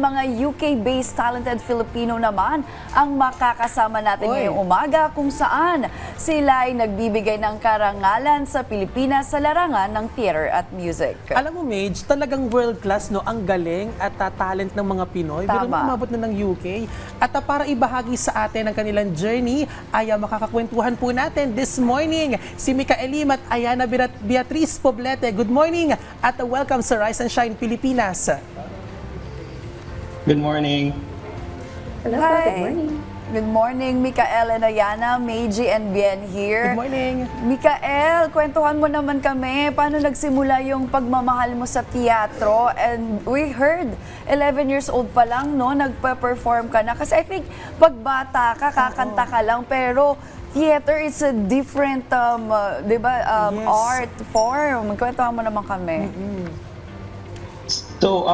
mga UK-based talented Filipino naman ang makakasama natin ngayong umaga kung saan sila ay nagbibigay ng karangalan sa Pilipinas sa larangan ng theater at music. Alam mo, Mage, talagang world-class, no? Ang galing at talent ng mga Pinoy. Pero umabot na ng UK. At para ibahagi sa atin ang kanilang journey, ay makakakwentuhan po natin this morning si Mika Elim at Ayana Beatriz Poblete. Good morning at welcome sa Rise and Shine Pilipinas. Good morning. Hello, Hi. good morning. Good morning, Mikael and Ayana, Meiji and Bien here. Good morning. Mikael, kwentuhan mo naman kami. Paano nagsimula yung pagmamahal mo sa teatro? And we heard, 11 years old pa lang, no? Nagpa-perform ka na. Kasi I think, pag bata ka, kakanta ka lang. Pero theater is a different, di ba, art form. Kwentuhan mo naman kami. So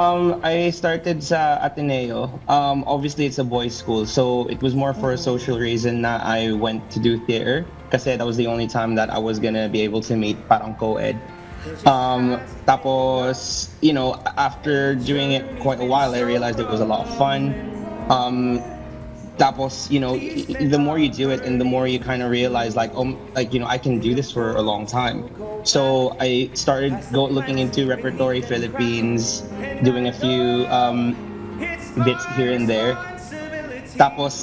I started sa Ateneo. Obviously, it's a boys' school, so it was more for a social reason na I went to do theater. Kasi that was the only time that I was gonna be able to meet parang co-ed. Tapos, you know, after doing it quite a while, I realized it was a lot of fun. Tapos, you know, the more you do it and the more you kind of realize like, you know, I can do this for a long time. So I started looking into Repertory Philippines, doing a few bits here and there. Tapos,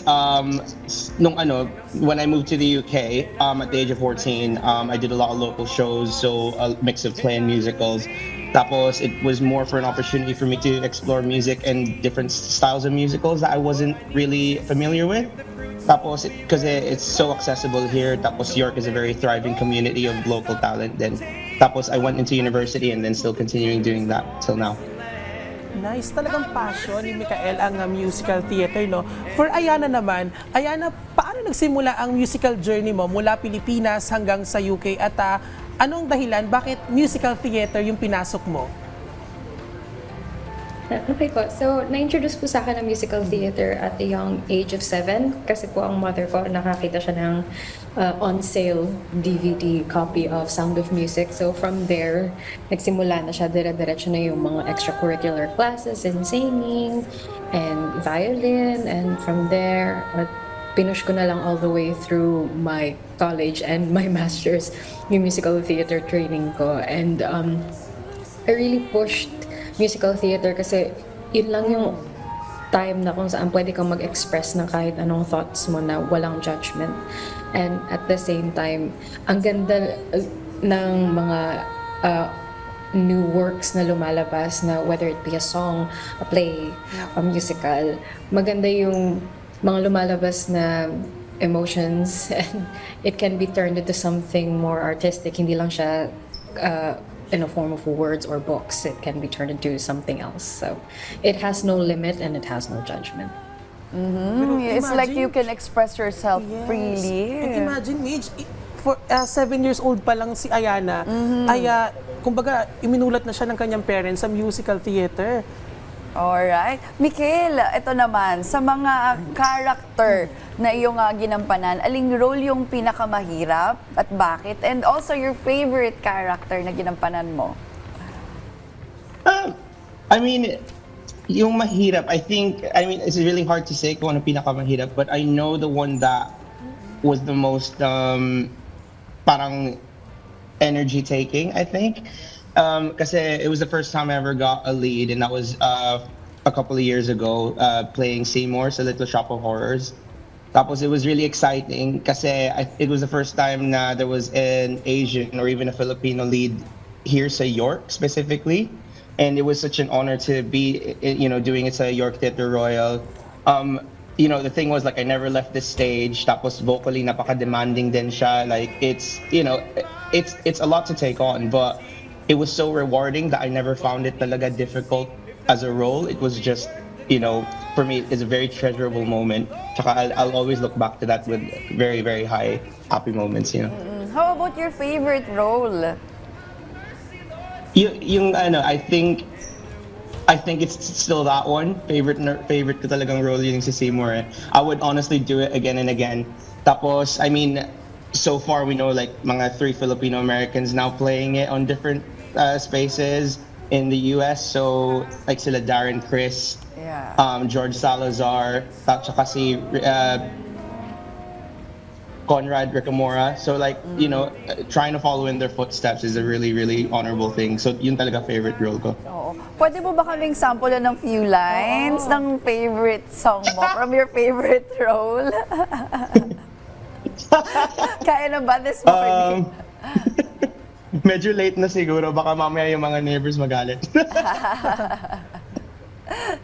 when I moved to the UK, at the age of 14, I did a lot of local shows, so a mix of play and musicals. Tapos, it was more for an opportunity for me to explore music and different styles of musicals that I wasn't really familiar with. Tapos, because it's so accessible here, tapos York is a very thriving community of local talent. Then, tapos I went into university and then still continuing doing that till now. Nice. Talagang passion ni Mikael ang musical theater, no? For Ayana naman, Ayana, paano nagsimula ang musical journey mo mula Pilipinas hanggang sa UK at anong dahilan bakit musical theater yung pinasok mo? Okay po. So, na-introduce po sa akin ang musical theater at a young age of 7 kasi po ang mother ko nakakita siya ng on-sale DVD copy of Sound of Music. So, from there, nagsimula na siya, dire-diretso na yung mga extracurricular classes in singing and violin. And from there, pinush ko na lang all the way through my college and my master's yung musical theater training ko. And I really pushed musical theater kasi yun lang yung time na kung saan pwede kang mag-express ng kahit anong thoughts mo na walang judgment. And at the same time, ang ganda ng mga new works na lumalabas na whether it be a song, a play, a musical, maganda yung mga lumalabas na emotions and it can be turned into something more artistic. Hindi lang siya in a form of words or books. It can be turned into something else. So it has no limit and it has no judgment. It's like you can express yourself freely. And imagine, Midge, for 7 years old pa lang si Ayana, ay kumbaga iminulat na siya ng kanyang parents sa musical theater. Alright. Mikhail, ito naman, sa mga character na iyong ginampanan, aling role yung pinakamahirap at bakit? And also your favorite character na ginampanan mo? I mean, yung mahirap, I mean, it's really hard to say kung ano pinakamahirap, but I know the one that was the most parang energy-taking, I think. Kasi it was the first time I ever got a lead, and that was a couple of years ago, playing Seymour's A Little Shop of Horrors. Tapos it was really exciting kasi it was the first time na there was an Asian or even a Filipino lead here sa York specifically, and it was such an honor to be, you know, doing it sa York Theatre Royal. You know, the thing was, like, I never left the stage. Tapos vocally napaka-demanding din siya. Like, it's, you know, it's a lot to take on, but it was so rewarding that I never found it talaga difficult as a role. It was just, you know, for me, it's a very treasurable moment. Tsaka I'll always look back to that with very, very high, happy moments, you know. How about your favorite role? I think it's still that one. Favorite ko talagang role yung si Seymour. I would honestly do it again and again. Tapos, I mean, so far we know like mga 3 Filipino Americans now playing it on different spaces in the US. So like sila Darren Chris, Yeah. George Salazar, at saka si Conrad Ricamora. So like, trying to follow in their footsteps is a really, really honorable thing. So yun talaga favorite role ko. Oo. Pwede mo ba kaming sample ng few lines ng favorite song mo from your favorite role? Kaya na ba this morning? Medyo late na siguro. Baka mamaya yung mga neighbors magalit.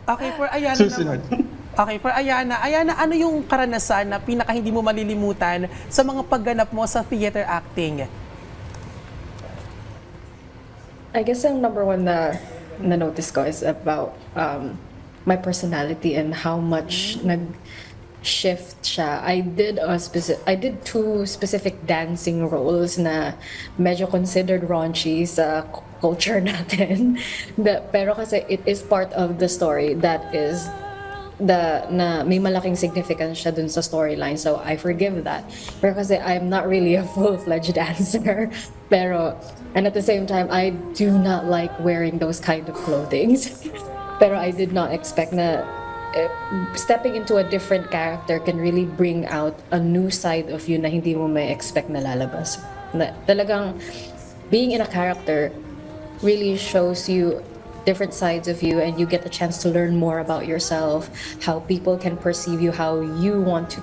Okay, for Ayana Susunod. Okay, for Ayana. Ayana, ano yung karanasan na pinaka hindi mo malilimutan sa mga pagganap mo sa theater acting? I guess ang number one na-notice ko is about my personality and how much nag-shift siya. I did two specific dancing roles na medyo considered raunchy sa culture natin. Pero kasi it is part of the story that is na may malaking significance siya dun sa storyline, so I forgive that. Pero kasi I'm not really a full-fledged dancer. And at the same time, I do not like wearing those kind of clothing. Pero I did not expect na stepping into a different character can really bring out a new side of you na hindi mo may expect na lalabas. Na talagang being in a character really shows you different sides of you, and you get a chance to learn more about yourself, how people can perceive you, how you want to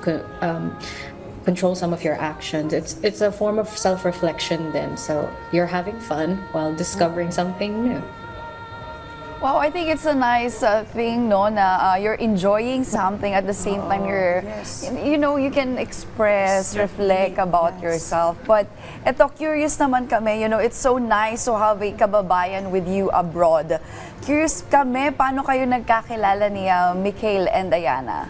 control some of your actions. It's a form of self-reflection then, so you're having fun while discovering something new. Wow, I think it's a nice thing, no, na you're enjoying something at the same time you're, you can express, reflect about yourself. But eto, curious naman kami, it's so nice to have a kababayan with you abroad. Curious kami, paano kayo nagkakilala ni Mikhail and Ayana?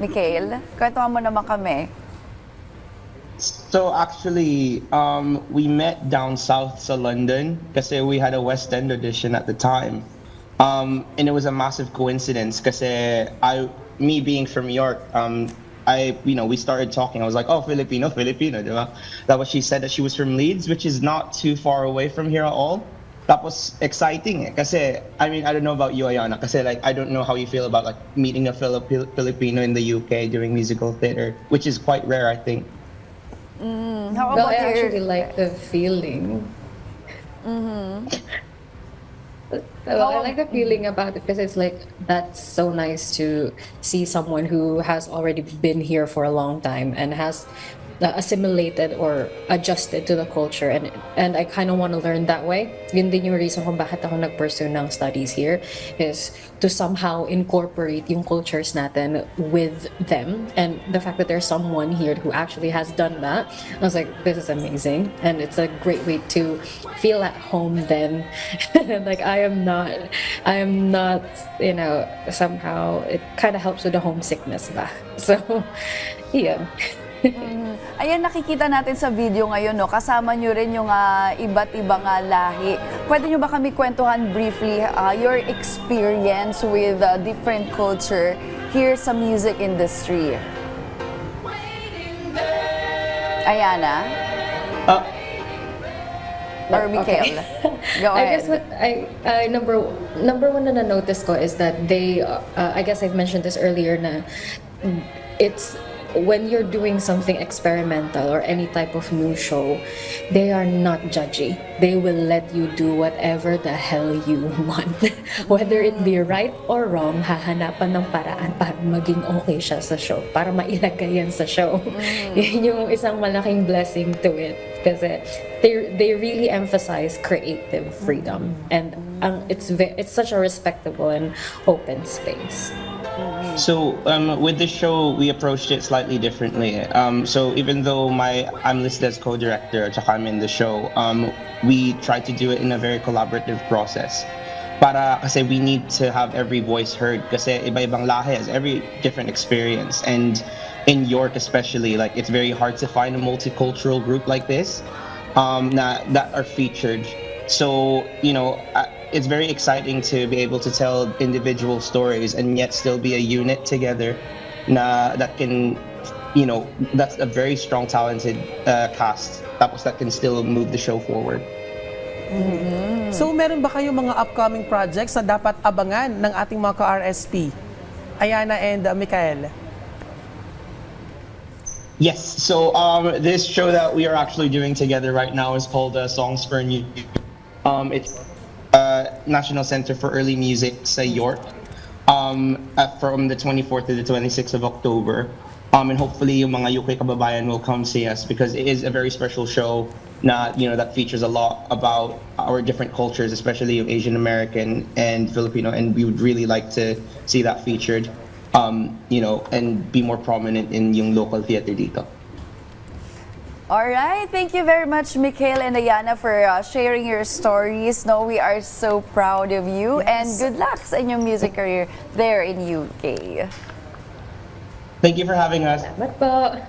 Mikhail, kwentuhan mo naman kami. So actually, we met down south sa London kasi we had a West End audition at the time. And it was a massive coincidence kasi me being from York, we started talking. I was like, oh, Filipino, diba? That was, she said that she was from Leeds, which is not too far away from here at all. That was exciting kasi, I don't know about you, Ayana, kasi like, I don't know how you feel about like meeting a Filipino in the UK doing musical theater, which is quite rare, I think. How Well, about I your... actually like the feeling. Well, I like the feeling about it because it's like, that's so nice to see someone who has already been here for a long time and has assimilated or adjusted to the culture, and I kind of want to learn that way. Yun din yung reason kung bakit ako nag-pursue ng studies here, is to somehow incorporate yung cultures natin with them, and the fact that there's someone here who actually has done that, I was like, this is amazing, and it's a great way to feel at home then. Like I am not, somehow it kind of helps with the homesickness ba. So, yeah. Ayan, nakikita natin sa video ngayon, no? Kasama nyo rin yung iba't ibang lahi. Pwede nyo ba kami kwentuhan briefly your experience with different culture here sa music industry? Ayana? Or Mikhail? Okay. Go ahead. I guess what I number one na notice ko is that they, I guess I've mentioned this earlier, na it's when you're doing something experimental or any type of new show, they are not judgy. They will let you do whatever the hell you want. Whether it be right or wrong, hahanapan ng paraan para maging okay siya sa show, para mailagay yan sa show. Yun yung isang malaking blessing to it. Kasi they really emphasize creative freedom, and it's such a respectable and open space. So with this show, we approached it slightly differently. So even though I'm listed as co-director, at saka I'm in the show, we tried to do it in a very collaborative process. Kasi we need to have every voice heard. Kasi iba-ibang lahi has every different experience, and in York especially, like it's very hard to find a multicultural group like this that are featured. So it's very exciting to be able to tell individual stories and yet still be a unit together that can, that's a very strong, talented cast tapos that can still move the show forward. So meron ba kayong mga upcoming projects na dapat abangan ng ating mga ka-RSP? Ayana and Mikael. Yes. So this show that we are actually doing together right now is called Songs for a New. It's National Center for Early Music sa York from the 24th to the 26th of October. And hopefully yung mga UK kababayan will come see us because it is a very special show na, that features a lot about our different cultures, especially yung Asian American and Filipino, and we would really like to see that featured, and be more prominent in yung local theater dito. All right, thank you very much, Mikhail and Ayana, for sharing your stories. No, we are so proud of you, and good luck sa inyong music career there in UK. Thank you for having us. Salamat po.